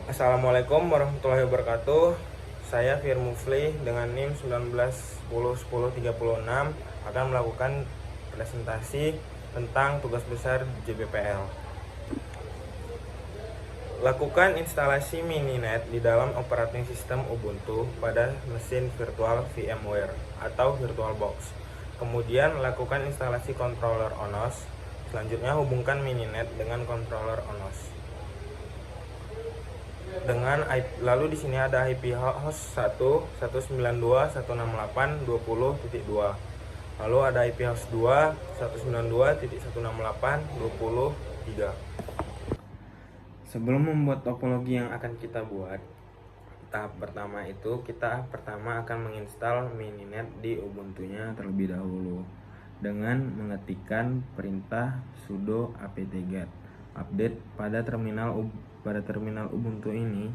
Assalamualaikum warahmatullahi wabarakatuh. Saya Firmufli dengan NIM 19101036 akan melakukan presentasi tentang tugas besar JBPL. Lakukan instalasi Mininet di dalam operating system Ubuntu pada mesin virtual VMware atau VirtualBox. Kemudian lakukan instalasi controller ONOS. Selanjutnya hubungkan Mininet dengan controller ONOS. Lalu di sini ada IP host 1 192.168.20.2. Lalu ada IP host 2 192.168.20.3. Sebelum membuat topologi yang akan kita buat, tahap pertama itu kita akan menginstal Mininet di Ubuntu-nya terlebih dahulu dengan mengetikkan perintah sudo apt-get update pada terminal Ubuntu ini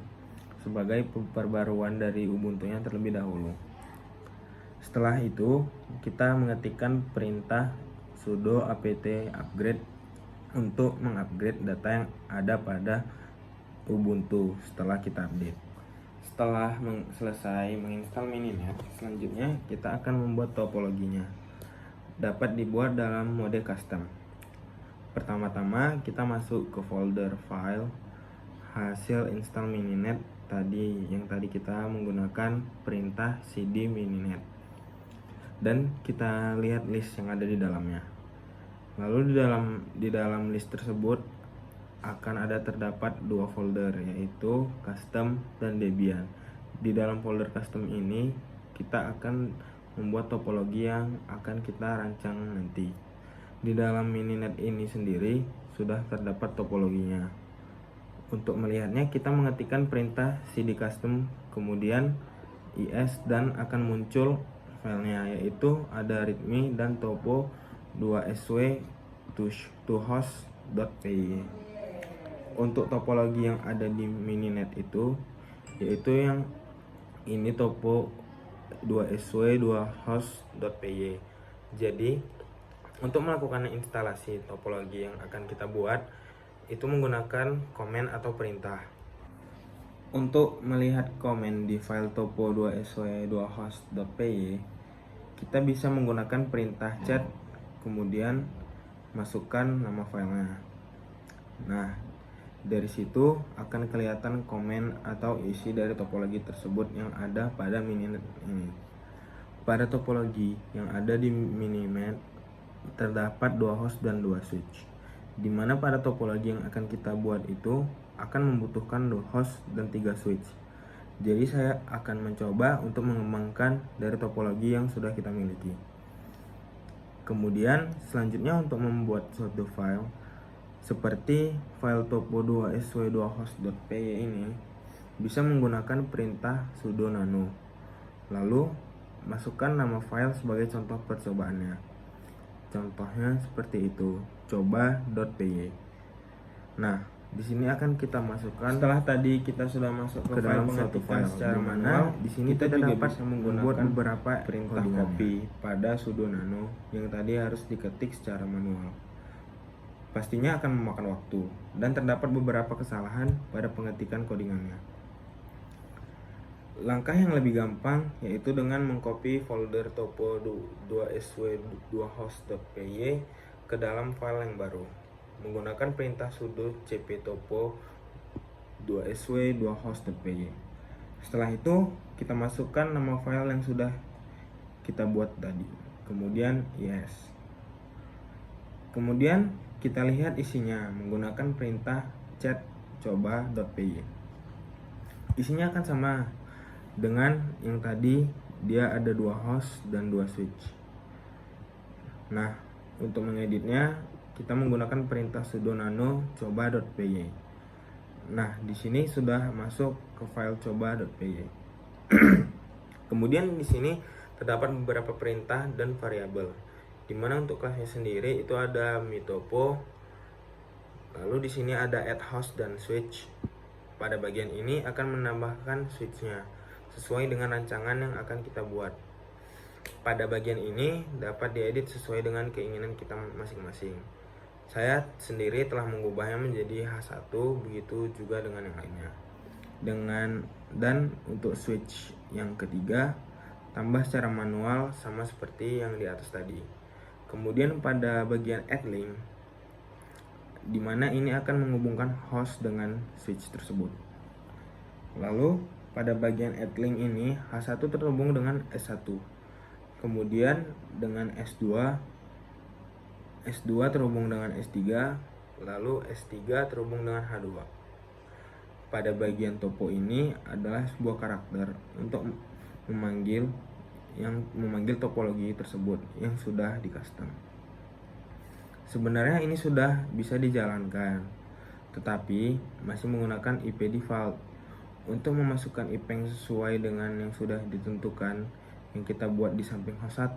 sebagai perbaruan dari Ubuntu-nya terlebih dahulu. Setelah itu, kita mengetikkan perintah sudo apt upgrade untuk mengupgrade data yang ada pada Ubuntu setelah kita update. Setelah selesai menginstal Mininet, selanjutnya kita akan membuat topologinya. Dapat dibuat dalam mode custom. Pertama-tama kita masuk ke folder file hasil install Mininet yang tadi kita menggunakan perintah cd Mininet, dan kita lihat list yang ada di dalamnya. Lalu di dalam list tersebut akan terdapat dua folder, yaitu custom dan Debian. Di dalam folder custom ini kita akan membuat topologi yang akan kita rancang nanti. Di dalam Mininet ini sendiri sudah terdapat topologinya. Untuk melihatnya kita mengetikkan perintah cd custom kemudian is dan akan muncul filenya, yaitu ada readme dan topo 2sw to host.py. Untuk topologi yang ada di Mininet itu yaitu yang ini topo 2sw 2host.py. Jadi untuk melakukan instalasi topologi yang akan kita buat itu menggunakan komen atau perintah. Untuk melihat komen di file topo 2sw 2host.py, kita bisa menggunakan perintah cat kemudian masukkan nama filenya. Nah, dari situ akan kelihatan komen atau isi dari topologi tersebut yang ada pada Mininet ini. Pada topologi yang ada di Mininet terdapat 2 host dan 2 switch, di mana pada topologi yang akan kita buat itu akan membutuhkan 2 host dan 3 switch. Jadi saya akan mencoba untuk mengembangkan dari topologi yang sudah kita miliki. Kemudian selanjutnya untuk membuat suatu file seperti file topo 2sw 2host.py ini bisa menggunakan perintah sudo nano. Lalu masukkan nama file sebagai contoh percobaannya. Contohnya seperti itu, coba.py. Nah, di sini akan kita masukkan, setelah tadi kita sudah masuk ke dalam suatu file secara manual, di sini kita juga bisa menggunakan beberapa perintah copy pada sudo nano yang tadi harus diketik secara manual. Pastinya akan memakan waktu dan terdapat beberapa kesalahan pada pengetikan codingannya. Langkah yang lebih gampang yaitu dengan mengcopy folder topo 2sw 2host.py ke dalam file yang baru menggunakan perintah sudo cp topo 2sw 2host.py. Setelah itu kita masukkan nama file yang sudah kita buat tadi, kemudian yes. Kemudian kita lihat isinya menggunakan perintah cat coba.py. Isinya akan sama dengan yang tadi, dia ada 2 host dan 2 switch. Nah, untuk mengeditnya kita menggunakan perintah sudo nano coba.py. Nah, di sini sudah masuk ke file coba.py. Kemudian di sini terdapat beberapa perintah dan variabel, di mana untuk kelasnya sendiri itu ada mitopo. Lalu di sini ada add host dan switch. Pada bagian ini akan menambahkan switchnya sesuai dengan rancangan yang akan kita buat. Pada bagian ini dapat diedit sesuai dengan keinginan kita masing-masing. Saya sendiri telah mengubahnya menjadi H1, begitu juga dengan yang lainnya. Dan untuk switch yang ketiga, tambah secara manual sama seperti yang di atas tadi. Kemudian pada bagian add link, di mana ini akan menghubungkan host dengan switch tersebut. Lalu pada bagian add link ini, H1 terhubung dengan S1. Kemudian dengan S2 terhubung dengan S3, lalu S3 terhubung dengan H2. Pada bagian topo ini adalah sebuah karakter untuk memanggil topologi tersebut yang sudah di custom. Sebenarnya ini sudah bisa dijalankan, tetapi masih menggunakan IP default. Untuk memasukkan IP yang sesuai dengan yang sudah ditentukan yang kita buat di samping host 1,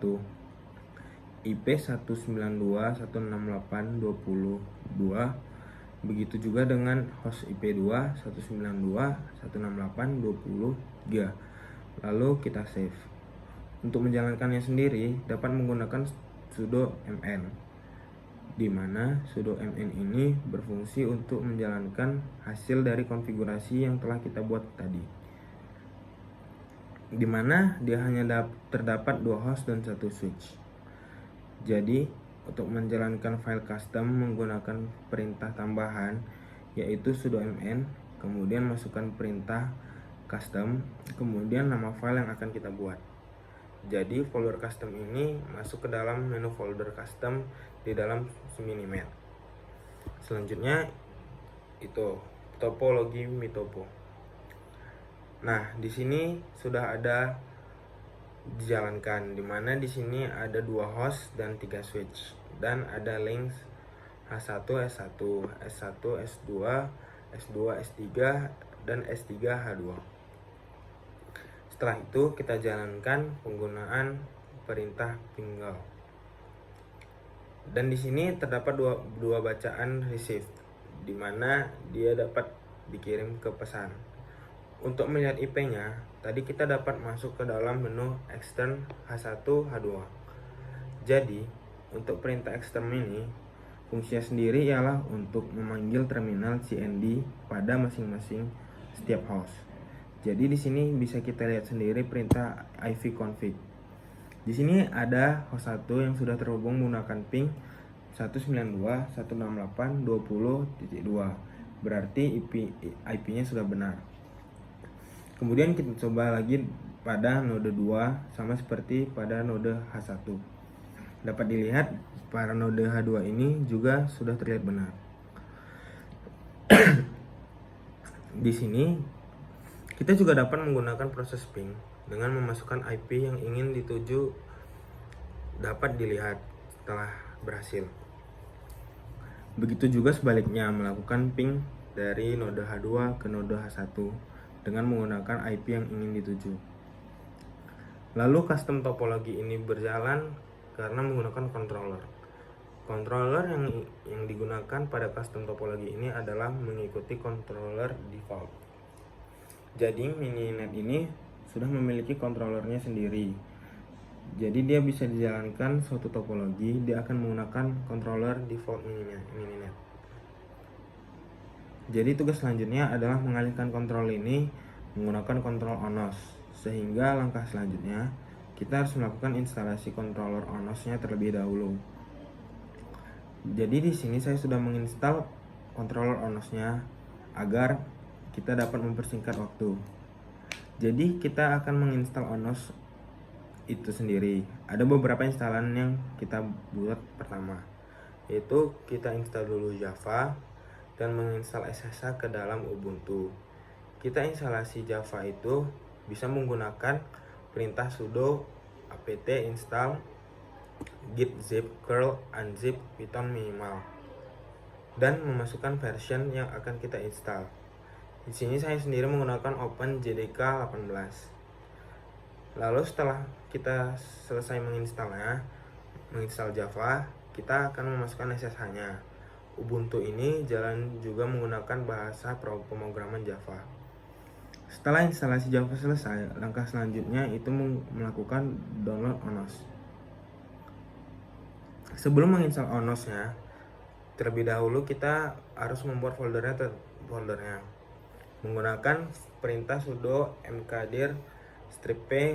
IP 192.168.20.2, begitu juga dengan host IP 2 192.168.20.3. Lalu kita save. Untuk menjalankannya sendiri dapat menggunakan sudo mn, di mana sudo mn ini berfungsi untuk menjalankan hasil dari konfigurasi yang telah kita buat tadi, di mana dia hanya terdapat 2 host dan 1 switch. Jadi untuk menjalankan file custom menggunakan perintah tambahan, yaitu sudo mn, kemudian masukkan perintah custom, kemudian nama file yang akan kita buat. Jadi folder custom ini masuk ke dalam menu folder custom di dalam Mininet. Selanjutnya itu topologi Mitopo. Nah, di sini sudah ada dijalankan, dimana di sini ada 2 host dan 3 switch, dan ada links H1, S1, S1, S2, S2, S3, dan S3, H2. Setelah itu kita jalankan penggunaan perintah pingal. Dan di sini terdapat dua bacaan receive, di mana dia dapat dikirim ke pesan. Untuk melihat IP-nya, tadi kita dapat masuk ke dalam menu extern H1, H2. Jadi, untuk perintah extern ini, fungsinya sendiri ialah untuk memanggil terminal CND pada masing-masing setiap host. Jadi di sini bisa kita lihat sendiri perintah ivconfig. Di sini ada host 1 yang sudah terhubung menggunakan ping 192.168.20.2. Berarti IP-nya sudah benar. Kemudian kita coba lagi pada node 2 sama seperti pada node H1. Dapat dilihat pada node H2 ini juga sudah terlihat benar. Di sini kita juga dapat menggunakan proses ping dengan memasukkan IP yang ingin dituju dapat dilihat setelah berhasil. Begitu juga sebaliknya melakukan ping dari node H2 ke node H1 dengan menggunakan IP yang ingin dituju. Lalu custom topologi ini berjalan karena menggunakan controller. Controller yang digunakan pada custom topologi ini adalah mengikuti controller default. Jadi Mininet ini sudah memiliki controllernya sendiri. Jadi dia bisa dijalankan suatu topologi, dia akan menggunakan controller default Mininet. Jadi tugas selanjutnya adalah mengalihkan kontrol ini menggunakan kontrol ONOS. Sehingga langkah selanjutnya kita harus melakukan instalasi controller ONOS-nya terlebih dahulu. Jadi di sini saya sudah menginstal controller ONOS-nya agar kita dapat mempersingkat waktu. Jadi kita akan menginstal ONOS itu sendiri. Ada beberapa instalan yang kita buat pertama, yaitu kita install dulu Java dan menginstal SSH ke dalam Ubuntu. Kita instalasi Java itu bisa menggunakan perintah sudo apt install git zip curl unzip python minimal dan memasukkan version yang akan kita install. Di sini saya sendiri menggunakan OpenJDK 18. Lalu setelah kita selesai menginstal Java, kita akan memasukkan SSH-nya. Ubuntu ini jalan juga menggunakan bahasa pemrograman Java. Setelah instalasi Java selesai, langkah selanjutnya itu melakukan download ONOS. Sebelum menginstal ONOS-nya, terlebih dahulu kita harus membuat foldernya. menggunakan perintah sudo mkdir -p/opt,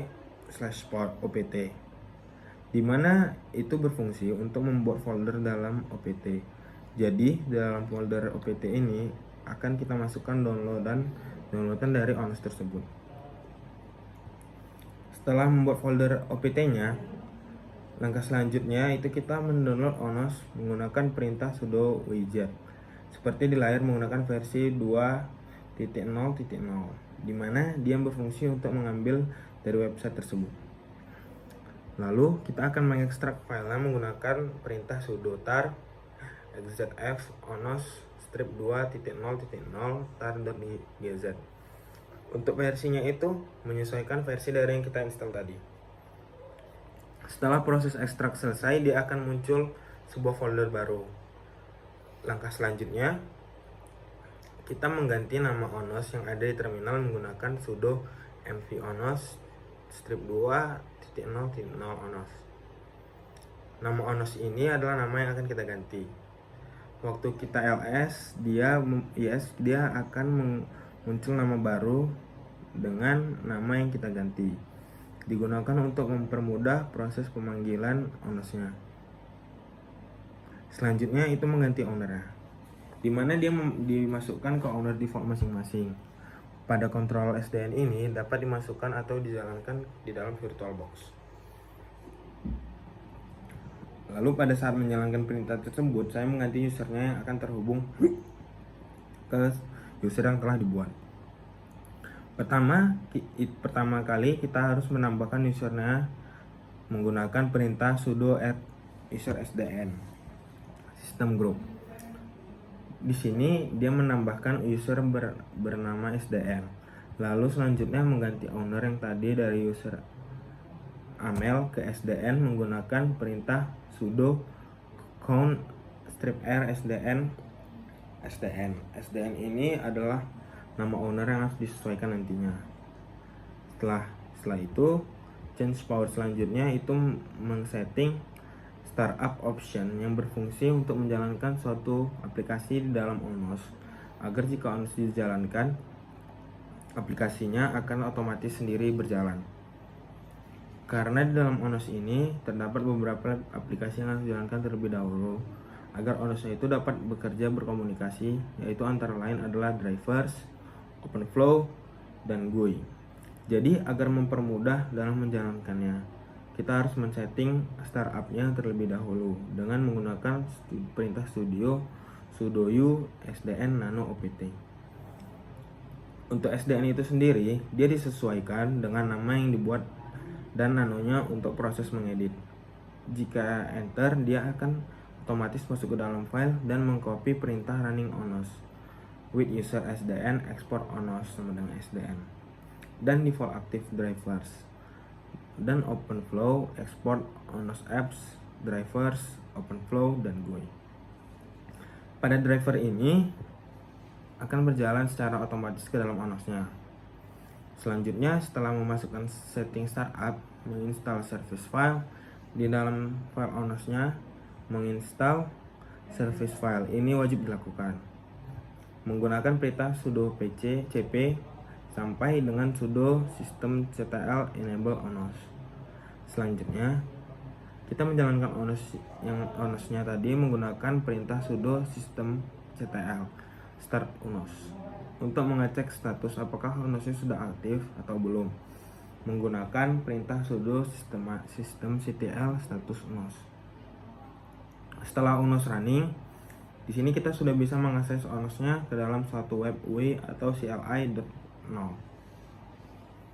di mana itu berfungsi untuk membuat folder dalam opt. Jadi dalam folder opt ini akan kita masukkan downloadan dari ONOS tersebut. Setelah membuat folder opt-nya, langkah selanjutnya itu kita mendownload ONOS menggunakan perintah sudo widget. Seperti di layar menggunakan versi 2.0.0, di mana dia berfungsi untuk mengambil dari website tersebut. Lalu kita akan mengekstrak filenya menggunakan perintah sudo tar xzf onos -2.0.0 tar.gz. Untuk versinya itu menyesuaikan versi dari yang kita install tadi. Setelah proses ekstrak selesai, dia akan muncul sebuah folder baru. Langkah selanjutnya, kita mengganti nama ONOS yang ada di terminal menggunakan sudo mvonos -2.0.0 onos. Nama ONOS ini adalah nama yang akan kita ganti. Waktu kita ls, dia akan muncul nama baru dengan nama yang kita ganti. Digunakan untuk mempermudah proses pemanggilan ONOS-nya. Selanjutnya itu mengganti owner, di mana dia dimasukkan ke owner default masing-masing. Pada kontrol SDN ini dapat dimasukkan atau dijalankan di dalam VirtualBox. Lalu pada saat menjalankan perintah tersebut, saya mengganti usernya yang akan terhubung ke user yang telah dibuat. Pertama kali kita harus menambahkan usernya menggunakan perintah sudo add user SDN system group. Di sini dia menambahkan user bernama SDN. Lalu selanjutnya mengganti owner yang tadi dari user amel ke SDN menggunakan perintah sudo count -r SDN. SDN ini adalah nama owner yang harus disesuaikan nantinya. Setelah itu, change power selanjutnya itu men-setting startup option yang berfungsi untuk menjalankan suatu aplikasi di dalam ONOS, agar jika ONOS dijalankan, aplikasinya akan otomatis sendiri berjalan. Karena di dalam ONOS ini terdapat beberapa aplikasi yang harus dijalankan terlebih dahulu agar ONOS-nya itu dapat bekerja berkomunikasi, yaitu antara lain adalah drivers, OpenFlow, dan GUI. Jadi agar mempermudah dalam menjalankannya, kita harus men-setting startup-nya terlebih dahulu dengan menggunakan perintah sudo sdn nano opt. Untuk SDN itu sendiri, dia disesuaikan dengan nama yang dibuat dan nanonya untuk proses mengedit. Jika enter, dia akan otomatis masuk ke dalam file dan mengcopy perintah running onos with user sdn export onos sama dengan sdn dan default active drivers dan OpenFlow export onos apps drivers OpenFlow dan GUI. Pada driver ini akan berjalan secara otomatis ke dalam onosnya. Selanjutnya, setelah memasukkan setting startup, menginstal service file, di dalam file onosnya menginstal service file. Ini wajib dilakukan menggunakan perintah sudo cp sampai dengan sudo systemctl enable onos. Selanjutnya, kita menjalankan onosnya tadi menggunakan perintah sudo systemctl start onos untuk mengecek status apakah onosnya sudah aktif atau belum menggunakan perintah sudo systemctl status onos. Setelah onos running, di sini kita sudah bisa mengakses onosnya ke dalam suatu web UI atau CLI.0.